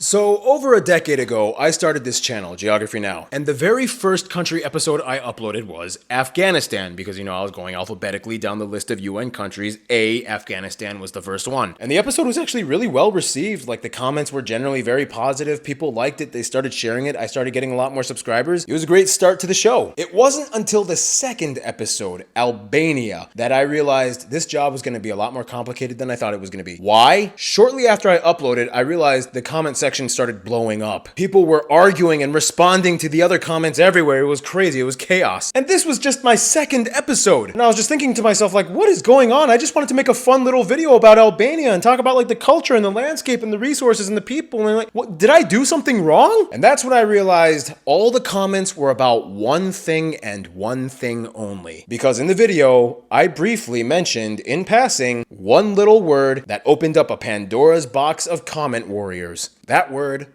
So, over a decade ago, I started this channel, Geography Now, and the very first country episode I uploaded was Afghanistan, because, I was going alphabetically down the list of UN countries. Afghanistan was the first one. And the episode was actually really well received. Like, the comments were generally very positive. People liked it. They started sharing it. I started getting a lot more subscribers. It was a great start to the show. It wasn't until the second episode, Albania, that I realized this job was going to be a lot more complicated than I thought it was going to be. Why? Shortly after I uploaded, I realized the comment section started blowing up. People were arguing and responding to the other comments everywhere. It was crazy. It was chaos. And this was just my second episode. And I was just thinking to myself, like, what is going on? I just wanted to make a fun little video about Albania and talk about like the culture and the landscape and the resources and the people. And like, what, did I do something wrong? And that's when I realized all the comments were about one thing and one thing only. Because in the video, I briefly mentioned in passing one little word that opened up a Pandora's box of comment warriors. That word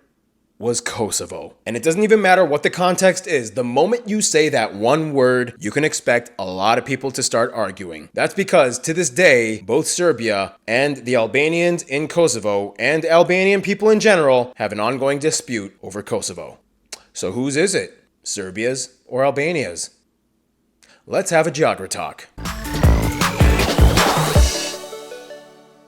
was Kosovo. And it doesn't even matter what the context is. The moment you say that one word, you can expect a lot of people to start arguing. That's because to this day, both Serbia and the Albanians in Kosovo and Albanian people in general have an ongoing dispute over Kosovo. So whose is it? Serbia's or Albania's? Let's have a geography talk.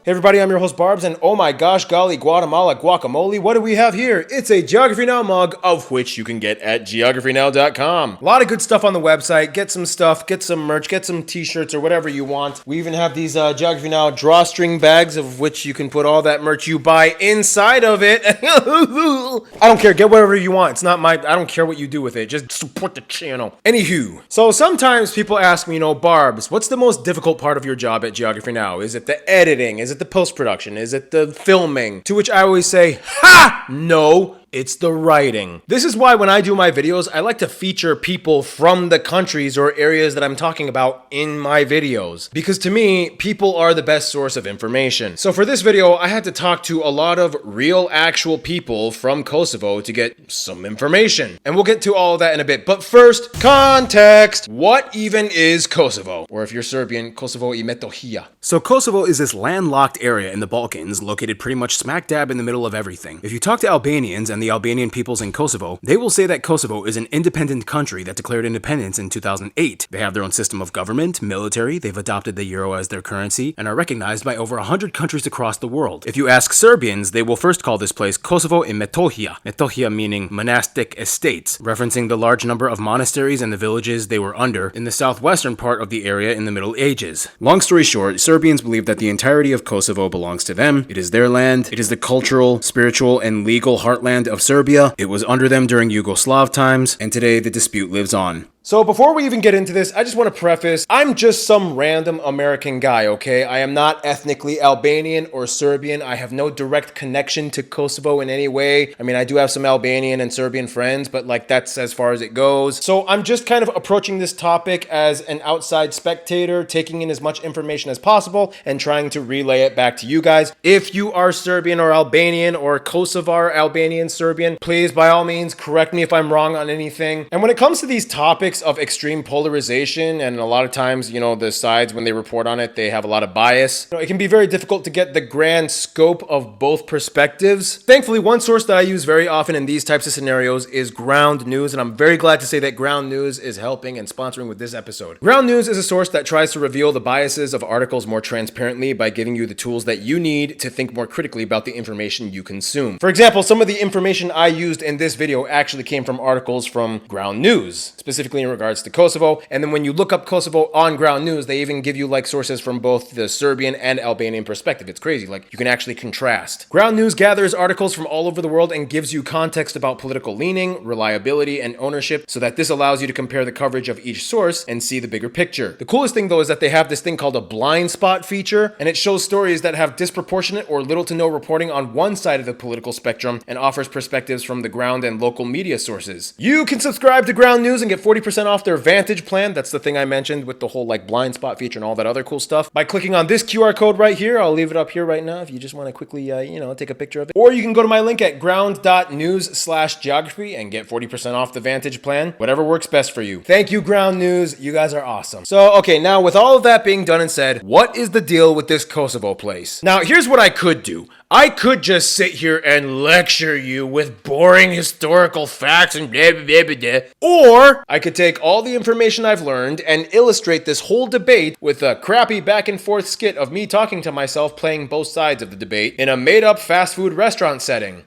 Hey everybody, I'm your host Barbs, and oh my gosh, golly, Guatemala guacamole, what do we have here? It's a Geography Now mug, of which you can get at geographynow.com. A lot of good stuff on the website. Get some stuff, get some merch, get some t-shirts or whatever you want. We even have these Geography Now drawstring bags, of which you can put all that merch you buy inside of it. I don't care, get whatever you want. It's not I don't care what you do with it. Just support the channel. Anywho, so sometimes people ask me, Barbs, what's the most difficult part of your job at Geography Now? Is it the editing? Is it the post-production? Is it the filming? To which I always say, ha! No, it's the writing. This is why when I do my videos, I like to feature people from the countries or areas that I'm talking about in my videos. Because to me, people are the best source of information. So for this video, I had to talk to a lot of real, actual people from Kosovo to get some information. And we'll get to all of that in a bit. But first, context. What even is Kosovo? Or if you're Serbian, Kosovo I Metohija. So Kosovo is this landlocked area in the Balkans, located pretty much smack dab in the middle of everything. If you talk to Albanians and the Albanian peoples in Kosovo, they will say that Kosovo is an independent country that declared independence in 2008. They have their own system of government, military, they've adopted the euro as their currency, and are recognized by over 100 countries across the world. If you ask Serbians, they will first call this place Kosovo I Metohija. Metohija meaning monastic estates, referencing the large number of monasteries and the villages they were under in the southwestern part of the area in the Middle Ages. Long story short, Serbians believe that the entirety of Kosovo belongs to them. It is their land. It is the cultural, spiritual, and legal heartland of Serbia. It was under them during Yugoslav times, and today the dispute lives on. So before we even get into this, I just want to preface, I'm just some random American guy, okay? I am not ethnically Albanian or Serbian. I have no direct connection to Kosovo in any way. I mean, I do have some Albanian and Serbian friends, but like that's as far as it goes. So I'm just kind of approaching this topic as an outside spectator, taking in as much information as possible and trying to relay it back to you guys. If you are Serbian or Albanian or Kosovar Albanian Serbian, please by all means correct me if I'm wrong on anything. And when it comes to these topics of extreme polarization, and a lot of times, the sides, when they report on it, they have a lot of bias. It can be very difficult to get the grand scope of both perspectives. Thankfully, one source that I use very often in these types of scenarios is Ground News, and I'm very glad to say that Ground News is helping and sponsoring with this episode. Ground News is a source that tries to reveal the biases of articles more transparently by giving you the tools that you need to think more critically about the information you consume. For example, some of the information I used in this video actually came from articles from Ground News, specifically in regards to Kosovo. And then when you look up Kosovo on Ground News, they even give you like sources from both the Serbian and Albanian perspective. It's crazy. Like you can actually contrast. Ground News gathers articles from all over the world and gives you context about political leaning, reliability, and ownership, so that this allows you to compare the coverage of each source and see the bigger picture. The coolest thing though is that they have this thing called a blind spot feature, and it shows stories that have disproportionate or little to no reporting on one side of the political spectrum and offers perspectives from the ground and local media sources. You can subscribe to Ground News and get 40% off their Vantage plan. That's the thing I mentioned with the whole like blind spot feature and all that other cool stuff by clicking on this QR code right here. I'll leave it up here right now if you just want to quickly, take a picture of it. Or you can go to my link at ground.news/geography and get 40% off the Vantage plan. Whatever works best for you. Thank you, Ground News. You guys are awesome. So, okay, now with all of that being done and said, what is the deal with this Kosovo place? Now, here's what I could do. I could just sit here and lecture you with boring historical facts and blah, blah, blah, blah, blah. Or I could take all the information I've learned and illustrate this whole debate with a crappy back and forth skit of me talking to myself playing both sides of the debate in a made-up fast food restaurant setting.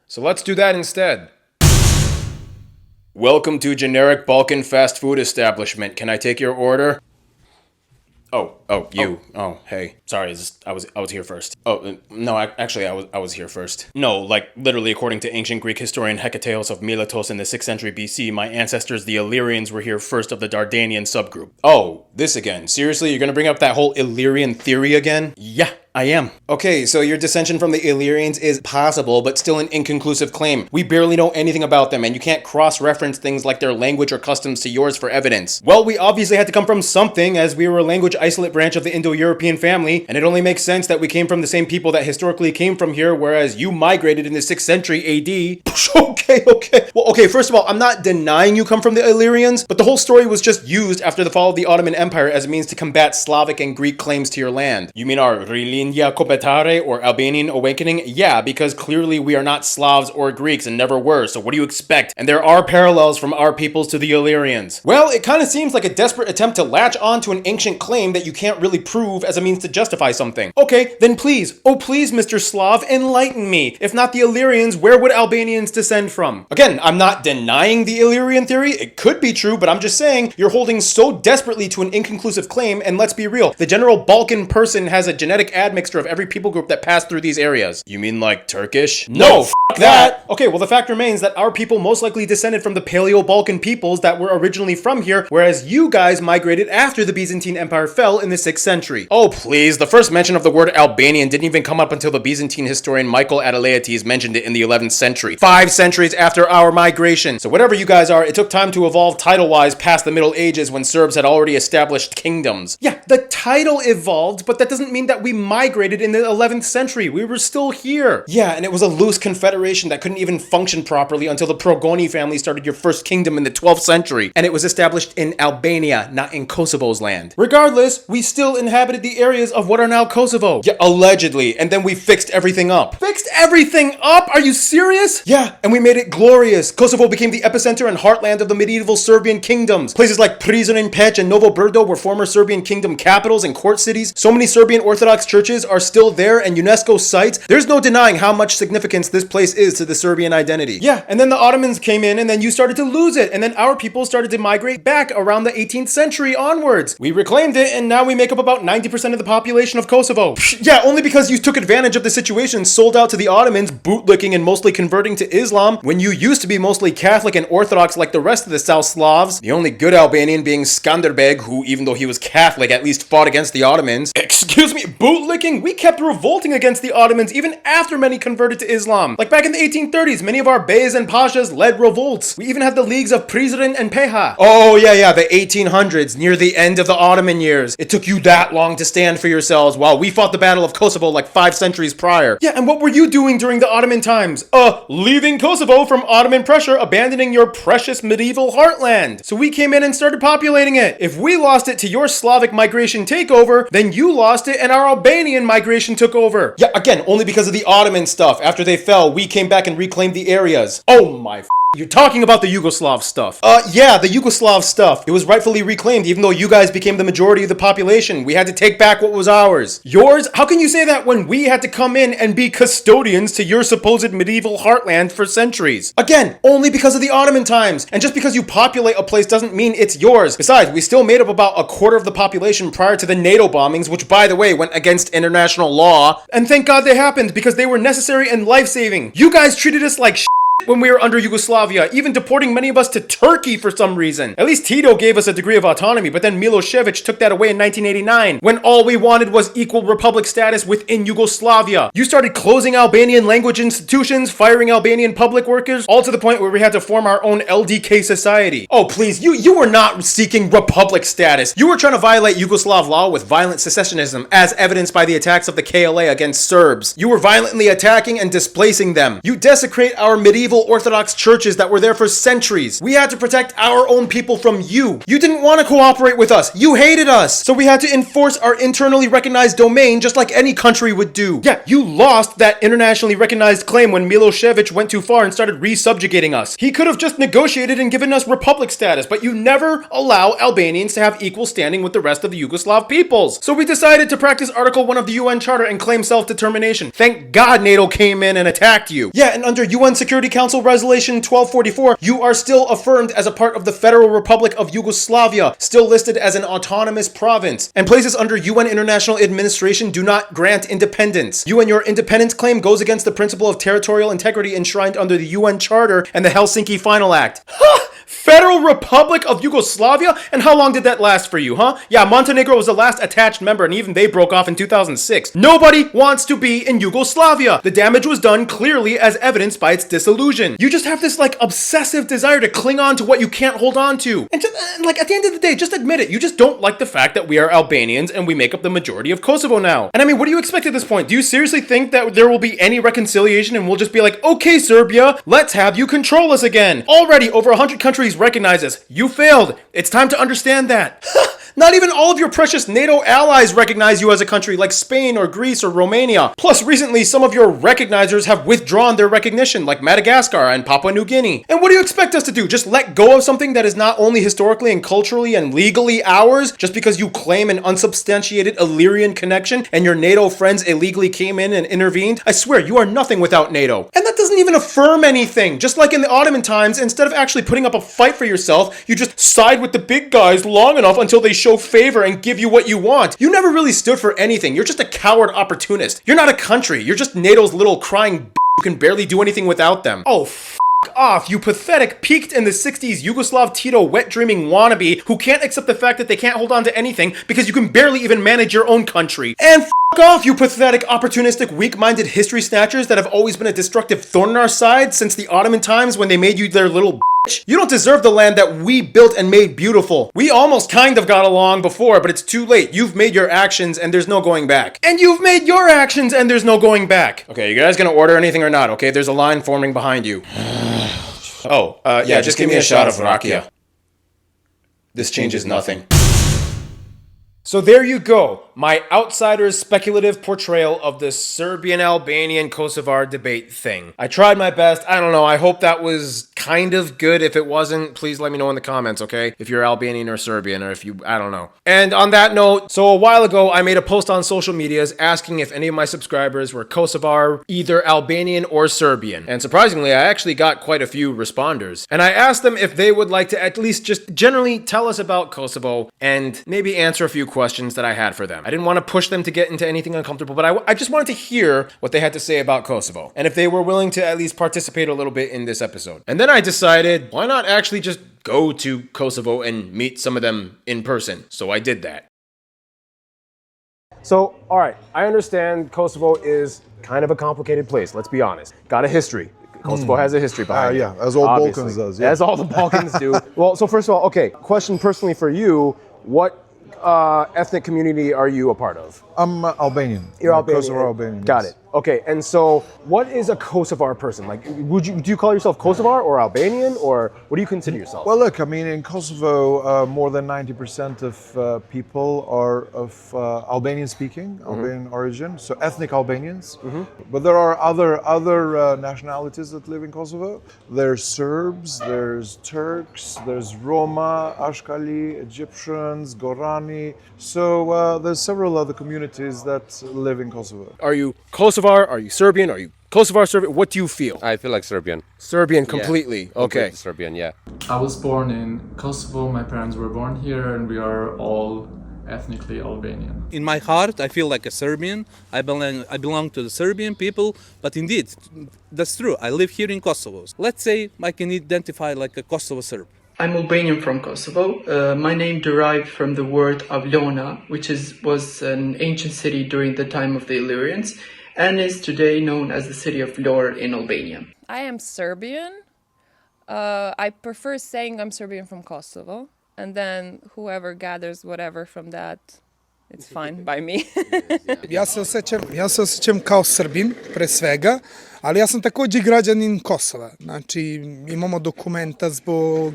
So let's do that instead. Welcome to generic Balkan fast food establishment. Can I take your order? You. Oh, hey. Sorry, I was here first. Oh, no, I was here first. No, like, literally, according to ancient Greek historian Hecataeus of Miletos in the 6th century BC, my ancestors, the Illyrians, were here first of the Dardanian subgroup. Oh, this again. Seriously, you're gonna bring up that whole Illyrian theory again? Yeah, I am. Okay, so your dissension from the Illyrians is possible, but still an inconclusive claim. We barely know anything about them, and you can't cross-reference things like their language or customs to yours for evidence. Well, we obviously had to come from something, as we were a language isolate branch of the Indo-European family, and it only makes sense that we came from the same people that historically came from here, whereas you migrated in the 6th century AD. Okay. Well, okay, first of all, I'm not denying you come from the Illyrians, but the whole story was just used after the fall of the Ottoman Empire as a means to combat Slavic and Greek claims to your land. You mean our Rilindia Kopetare or Albanian awakening? Yeah, because clearly we are not Slavs or Greeks and never were, so what do you expect? And there are parallels from our peoples to the Illyrians. Well, it kind of seems like a desperate attempt to latch on to an ancient claim that you can't really prove as a means to justify something. Okay, then please, oh please, Mr. Slav, enlighten me. If not the Illyrians, where would Albanians descend from? Again, I'm not denying the Illyrian theory. It could be true, but I'm just saying you're holding so desperately to an inconclusive claim, and let's be real, the general Balkan person has a genetic admixture of every people group that passed through these areas. You mean like Turkish? No, f*** that! Okay, well the fact remains that our people most likely descended from the Paleo-Balkan peoples that were originally from here, whereas you guys migrated after the Byzantine Empire fell in the 6th century. Oh please, the first mention of the word Albanian didn't even come up until the Byzantine historian Michael Adelaetes mentioned it in the 11th century, 5 centuries after our migration. So whatever you guys are, it took time to evolve title-wise past the Middle Ages when Serbs had already established kingdoms. Yeah, the title evolved, but that doesn't mean that we migrated in the 11th century. We were still here. Yeah, and it was a loose confederation that couldn't even function properly until the Progoni family started your first kingdom in the 12th century, and it was established in Albania, not in Kosovo's land. Regardless, we still inhabited the areas of what are now Kosovo. Yeah, allegedly, and then we fixed everything up. Fixed everything up? Are you serious? Yeah, and we made it glorious. Kosovo became the epicenter and heartland of the medieval Serbian kingdoms. Places like Prizren, Peć, and Novo Brdo were former Serbian kingdom capitals and court cities. So many Serbian Orthodox churches are still there and UNESCO sites. There's no denying how much significance this place is to the Serbian identity. Yeah, and then the Ottomans came in and then you started to lose it, and then our people started to migrate back around the 18th century onwards. We reclaimed it, and now we make up about 90% of the population of Kosovo. Yeah, only because you took advantage of the situation, sold out to the Ottomans, bootlicking and mostly converting to Islam, when you used to be mostly Catholic and Orthodox like the rest of the South Slavs. The only good Albanian being Skanderbeg, who, even though he was Catholic, at least fought against the Ottomans. Excuse me, bootlicking? We kept revolting against the Ottomans even after many converted to Islam. Like back in the 1830s, many of our beys and pashas led revolts. We even had the leagues of Prizren and Peha. Oh yeah, the 1800s, near the end of the Ottoman years. It took you that long to stand for yourselves while we fought the Battle of Kosovo like 5 centuries prior. Yeah, and what were you doing during the Ottoman times? Leaving Kosovo from Ottoman pressure, abandoning your precious medieval heartland. So we came in and started populating it. If we lost it to your Slavic migration takeover, then you lost it and our Albanian migration took over. Yeah, again, only because of the Ottoman stuff. After they fell, we came back and reclaimed the areas. Oh my You're talking about the Yugoslav stuff. Yeah, the Yugoslav stuff. It was rightfully reclaimed even though you guys became the majority of the population. We had to take back what was ours. Yours? How can you say that when we had to come in and be custodians to your supposed medieval heartland for centuries? Again, only because of the Ottoman times. And just because you populate a place doesn't mean it's yours. Besides, we still made up about a quarter of the population prior to the NATO bombings, which by the way went against international law. And thank God they happened because they were necessary and life-saving. You guys treated us like when we were under Yugoslavia, even deporting many of us to Turkey for some reason. At least Tito gave us a degree of autonomy, but then Milosevic took that away in 1989, when all we wanted was equal republic status within Yugoslavia. You started closing Albanian language institutions, firing Albanian public workers, all to the point where we had to form our own LDK society. Oh please, you were not seeking republic status. You were trying to violate Yugoslav law with violent secessionism, as evidenced by the attacks of the KLA against Serbs. You were violently attacking and displacing them. You desecrate our medieval medieval Orthodox churches that were there for centuries. We had to protect our own people from you. You didn't want to cooperate with us. You hated us. So we had to enforce our internally recognized domain just like any country would do. Yeah, you lost that internationally recognized claim when Milosevic went too far and started re-subjugating us. He could have just negotiated and given us republic status, but you never allow Albanians to have equal standing with the rest of the Yugoslav peoples. So we decided to practice Article 1 of the UN Charter and claim self-determination. Thank God NATO came in and attacked you. Yeah, and under UN Security Council Resolution 1244, you are still affirmed as a part of the Federal Republic of Yugoslavia, still listed as an autonomous province. And places under UN International Administration do not grant independence. You and your independence claim goes against the principle of territorial integrity enshrined under the UN Charter and the Helsinki Final Act. Huh! Federal Republic of Yugoslavia? And how long did that last for you, huh? Yeah, Montenegro was the last attached member and even they broke off in 2006. Nobody wants to be in Yugoslavia. The damage was done clearly as evidenced by its dissolution. You just have this obsessive desire to cling on to what you can't hold on to. And just at the end of the day, just admit it. You just don't like the fact that we are Albanians and we make up the majority of Kosovo now. And I mean, what do you expect at this point? Do you seriously think that there will be any reconciliation and we'll just be like, okay, Serbia, let's have you control us again? Already over 100 countries recognize us. You failed. It's time to understand that. Not even all of your precious NATO allies recognize you as a country like Spain or Greece or Romania. Plus, recently, some of your recognizers have withdrawn their recognition like Madagascar and Papua New Guinea. And what do you expect us to do? Just let go of something that is not only historically and culturally and legally ours just because you claim an unsubstantiated Illyrian connection and your NATO friends illegally came in and intervened? I swear, you are nothing without NATO. And that doesn't even affirm anything. Just like in the Ottoman times, instead of actually putting up a fight for yourself, you just side with the big guys long enough until they show favor and give you what you want. You never really stood for anything. You're just a coward opportunist. You're not a country. You're just NATO's little crying who can barely do anything without them. Oh, off, you pathetic, peaked in the 60s Yugoslav Tito wet dreaming wannabe who can't accept the fact that they can't hold on to anything because you can barely even manage your own country. And off, you pathetic, opportunistic, weak-minded history snatchers that have always been a destructive thorn in our side since the Ottoman times when they made you their little bitch. You don't deserve the land that we built and made beautiful. We almost kind of got along before, but it's too late. You've made your actions and there's no going back. And you've made your actions and there's no going back. Okay, you guys gonna order anything or not? Okay, there's a line forming behind you. Yeah, just give me a shot of rakia. This changes nothing. So there you go, my outsider's speculative portrayal of the Serbian-Albanian-Kosovar debate thing. I tried my best. I don't know, I hope that was kind of good. If it wasn't, please let me know in the comments, okay? If you're Albanian or Serbian, or if you, I don't know. And on that note, so a while ago, I made a post on social medias asking if any of my subscribers were Kosovar, either Albanian or Serbian. And surprisingly, I actually got quite a few responders. And I asked them if they would like to at least just generally tell us about Kosovo and maybe answer a few questions that I had for them. I didn't want to push them to get into anything uncomfortable, but I just wanted to hear what they had to say about Kosovo and if they were willing to at least participate a little bit in this episode. And then I decided, why not actually just go to Kosovo and meet some of them in person? So I did that. So, all right, I understand Kosovo is kind of a complicated place, let's be honest. Got a history. Kosovo has a history behind it. Yeah, as all obviously. Balkans does. Yeah. As all the Balkans do. Well, so first of all, okay, question personally for you, what ethnic community are you a part of? I'm Albanian. You're Albanian. Kosovo Albanian. Got yes. it. Okay, and so what is a Kosovar person? Like, do you call yourself Kosovar or Albanian, or what do you consider yourself? Well, look, I mean, in Kosovo, more than 90% of people are of Albanian speaking, Albanian origin, so ethnic Albanians. But there are other nationalities that live in Kosovo. There's Serbs, there's Turks, there's Roma, Ashkali, Egyptians, Gorani. So there's several other communities that live in Kosovo. Are you Kosovar? Are you Serbian? Are you Kosovar, Serbian? What do you feel? I feel like Serbian. Serbian completely. Yeah, okay. Completely Serbian, yeah. I was born in Kosovo, my parents were born here, and we are all ethnically Albanian. In my heart, I feel like a Serbian. I belong to the Serbian people, but indeed, that's true. I live here in Kosovo. Let's say I can identify like a Kosovo Serb. I'm Albanian from Kosovo. My name derived from the word Avlona, which was an ancient city during the time of the Illyrians, and is today known as the city of Vlor in Albania. I am Serbian. I prefer saying I'm Serbian from Kosovo, and then whoever gathers whatever from that It's fine by me. Ja se osjećam kao Srbin, pre svega, ali ja sam takođe i građanin Kosova. Znači, imamo dokumenta zbog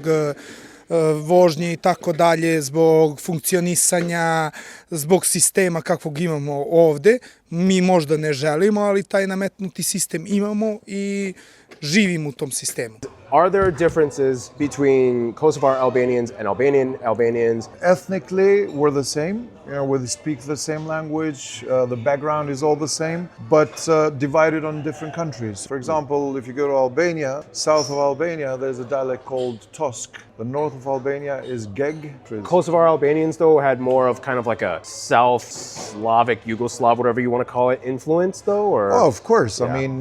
vožnje i tako dalje, zbog funkcionisanja, zbog sistema kakvog imamo ovde. Mi možda ne želimo, ali taj nametnuti sistem imamo i živimo u tom sistemu. Are there differences between Kosovar Albanians and Albanian Albanians? Ethnically, we're the same. We speak the same language. The background is all the same, but divided on different countries. For example, if you go to Albania, south of Albania, there's a dialect called Tosk. The north of Albania is Geg. Kosovar Albanians, though, had more of kind of like a South Slavic, Yugoslav, whatever you want to call it, influence, though? Or? Oh, of course. Yeah. I mean,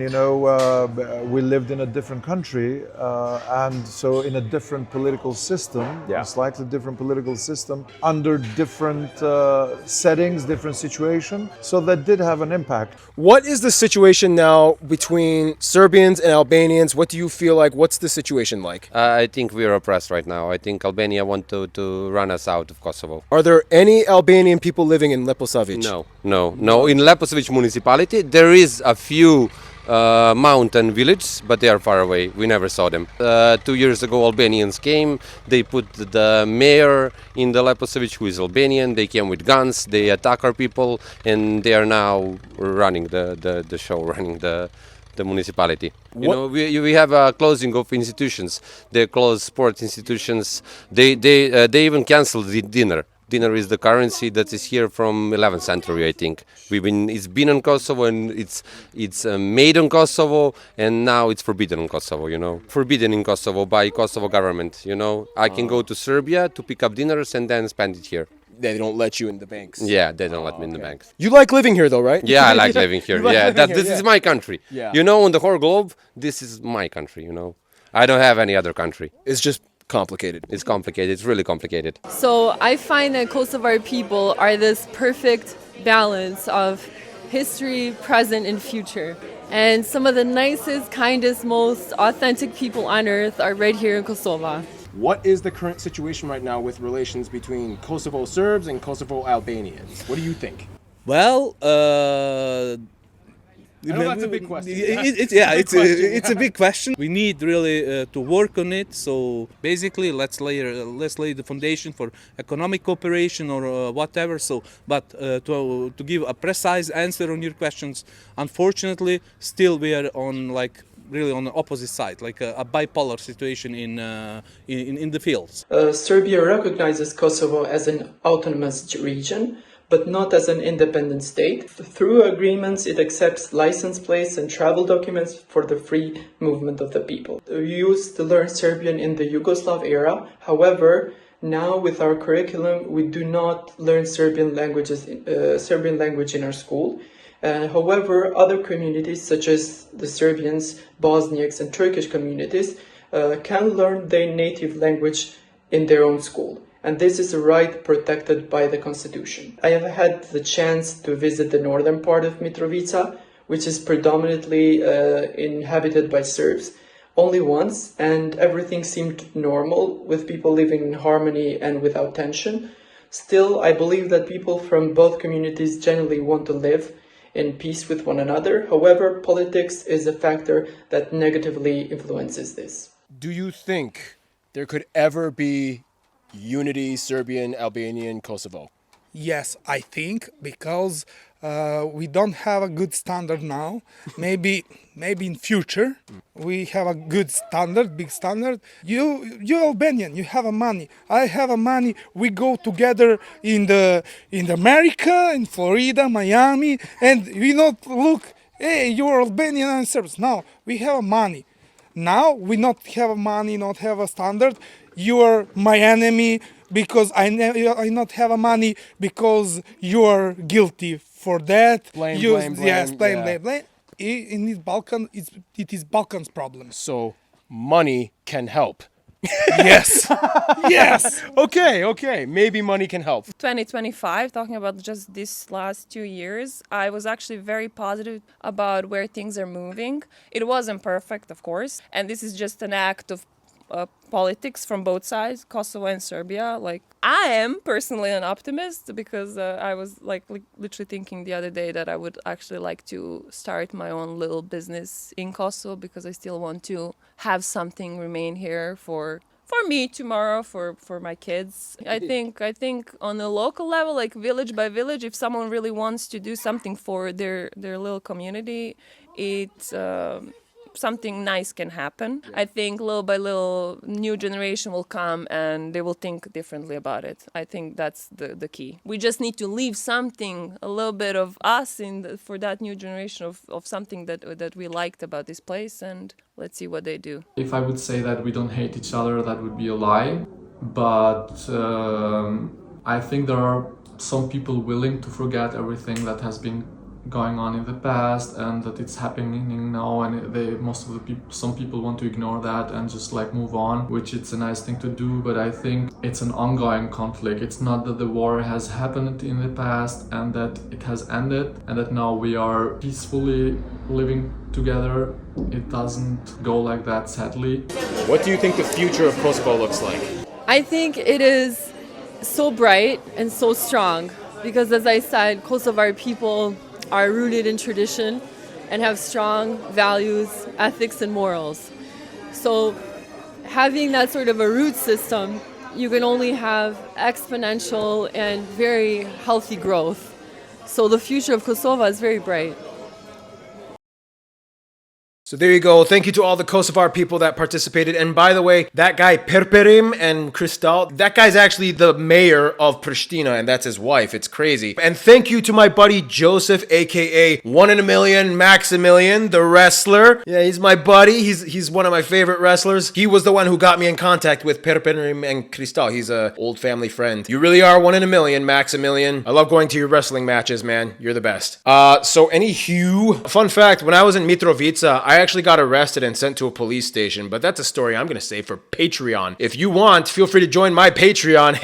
we lived in a different country, and so in a different political system, Yeah. a slightly different political system, under different settings, different situation. So that did have an impact. What is the situation now between Serbians and Albanians? What do you feel like? What's the situation like? I think we are oppressed right now. I think Albania want to run us out of Kosovo. Are there any Albanian people living in Leposavic? No. In Leposavic municipality, there is a few mountain villages, but they are far away. We never saw them. 2 years ago, Albanians came. They put the mayor in the Leposavic, who is Albanian. They came with guns. They attack our people, and they are now running the show, running the municipality. We have a closing of institutions. They close sports institutions. They even canceled the dinner. Dinner is the currency that is here from 11th century, I think. It's been in Kosovo, and it's made in Kosovo, and now it's forbidden in Kosovo. Forbidden in Kosovo by Kosovo government. I can go to Serbia to pick up dinners and then spend it here. They don't let you in the banks. Yeah, they don't let me in the banks. You like living here, though, right? Yeah, I like living here. You like Yeah, living here, this yeah. is my country. Yeah. On the whole globe, this is my country. I don't have any other country. It's just complicated. It's complicated. It's really complicated. So I find that Kosovar people are this perfect balance of history, present, and future. And some of the nicest, kindest, most authentic people on earth are right here in Kosovo. What is the current situation right now with relations between Kosovo Serbs and Kosovo Albanians? What do you think? Well, I know that's a big question. It's a big question. We need really to work on it. So basically, let's lay the foundation for economic cooperation or whatever. So, but to give a precise answer on your questions, unfortunately, still we are on really on the opposite side, like a bipolar situation in the fields. Serbia recognizes Kosovo as an autonomous region, but not as an independent state. Through agreements, it accepts license plates and travel documents for the free movement of the people. We used to learn Serbian in the Yugoslav era. However, now with our curriculum, we do not learn Serbian language in our school. However, other communities such as the Serbians, Bosniaks, and Turkish communities can learn their native language in their own school. And this is a right protected by the Constitution. I have had the chance to visit the northern part of Mitrovica, which is predominantly inhabited by Serbs, only once, and everything seemed normal, with people living in harmony and without tension. Still, I believe that people from both communities generally want to live in peace with one another. However, politics is a factor that negatively influences this. Do you think there could ever be unity, Serbian, Albanian, Kosovo? Yes, I think, because we don't have a good standard now. Maybe in future we have a good standard, big standard. You Albanian, you have a money. I have a money. We go together in America, in Florida, Miami, and we not look. Hey, you're Albanian and Serbs. No, we have a money. Now we not have a money, not have a standard. You are my enemy because I not have a money because you are guilty for that. Blame. Yes, blame. Yeah. In Balkan, it is Balkan's problem. So money can help. Yes, yes. Okay. Maybe money can help. 2025, talking about just these last 2 years, I was actually very positive about where things are moving. It wasn't perfect, of course, and this is just an act of politics from both sides, Kosovo and Serbia. Like, I am personally an optimist because I was like literally thinking the other day that I would actually like to start my own little business in Kosovo because I still want to have something remain here for me tomorrow, for my kids. I think on a local level, like village by village, if someone really wants to do something for their little community, something nice can happen. I think little by little, new generation will come and they will think differently about it. I think that's the key. We just need to leave something, a little bit of us for that new generation of something that we liked about this place, and let's see what they do. If I would say that we don't hate each other, that would be a lie. But I think there are some people willing to forget everything that has been going on in the past and that it's happening now, and some people want to ignore that and just like move on, which it's a nice thing to do. But I think it's an ongoing conflict. It's not that the war has happened in the past and that it has ended and that now we are peacefully living together. It doesn't go like that, sadly. What do you think the future of Kosovo looks like? I think it is so bright and so strong because, as I said, Kosovar people are rooted in tradition and have strong values, ethics, and morals. So having that sort of a root system, you can only have exponential and very healthy growth. So the future of Kosovo is very bright. So there you go. Thank you to all the Kosovar people that participated. And by the way, that guy Perperim and Kristal, that guy's actually the mayor of Pristina, and that's his wife. It's crazy. And thank you to my buddy Joseph, aka 1 in a Million Maximilian, the wrestler. Yeah, he's my buddy. He's one of my favorite wrestlers. He was the one who got me in contact with Perperim and Kristal. He's a old family friend. You really are 1 in a million, Maximilian. I love going to your wrestling matches, man. You're the best. So anywho, fun fact, when I was in Mitrovica, I actually got arrested and sent to a police station, but that's a story I'm going to save for Patreon. If you want, feel free to join my Patreon.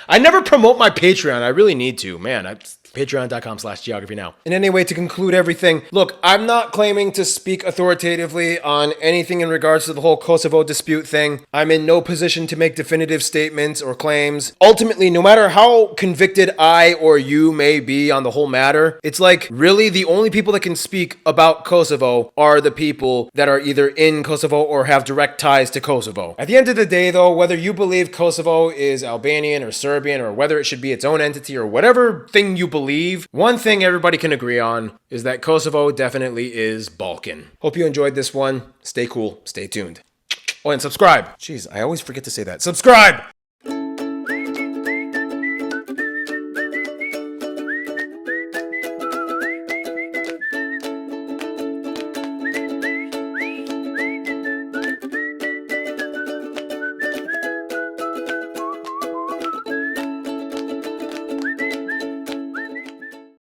I never promote my Patreon. I really need to. Man, Patreon.com/geography now. And anyway, to conclude everything, look, I'm not claiming to speak authoritatively on anything in regards to the whole Kosovo dispute thing. I'm in no position to make definitive statements or claims. Ultimately, no matter how convicted I or you may be on the whole matter, it's like really the only people that can speak about Kosovo are the people that are either in Kosovo or have direct ties to Kosovo. At the end of the day, though, whether you believe Kosovo is Albanian or Serbian or whether it should be its own entity or whatever thing you believe, one thing everybody can agree on is that Kosovo definitely is Balkan. Hope you enjoyed this one. Stay cool, stay tuned. Oh, and subscribe. Jeez, I always forget to say that. Subscribe!